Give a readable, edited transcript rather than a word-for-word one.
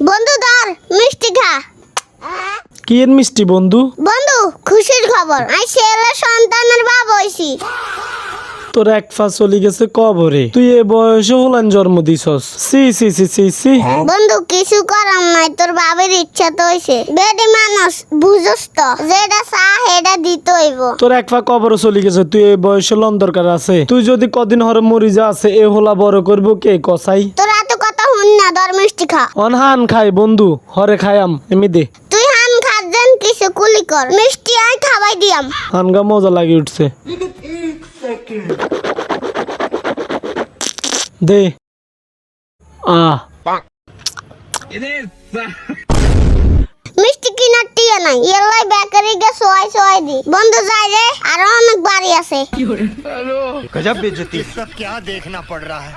বন্ধু ধর মিষ্টি খা। কি এর মিষ্টি বন্ধু? বন্ধু খুশির খবর, আমি ছেলে সন্তানের বাবা হইছি। তোর এক ফা চলি গেছে কবরে, তুই এ বয়সে হলান জন্ম দিছস। সি সি সি সি সি। বন্ধু কিছু করার নাই, তোর বাবার ইচ্ছা তো হইছে। বেডি মানুষ বুঝস তো, যেটা চা হেডা দিতে হইব। তোর এক ফা কবরে চলি গেছে, তুই এই বয়সে লন দরকার আছে। তুই যদি কদিন হরে মরি যা আছে, এ হোলা বড় করবো কে কসাই? তোর এত কথা হুন না, ধর মিষ্টি খা। অনহান খাই বন্ধু, হরে খায়াম এমি দে। তুই হান খাচ্ছেন কিছু কুলি কর, মিষ্টি আই খাওয়াই দিয়াম। হানগা মজা লাগে উঠছে, দে মিষ্টি কিনার টিয়া নাই, এলাই বেকারি গে সোয়াই সোয়াই দি। বন্ধু যাই রে, আরো অনেক বাড়ি আছে। गजब बेइज्जती। इसका क्या देखना पड़ रहा है।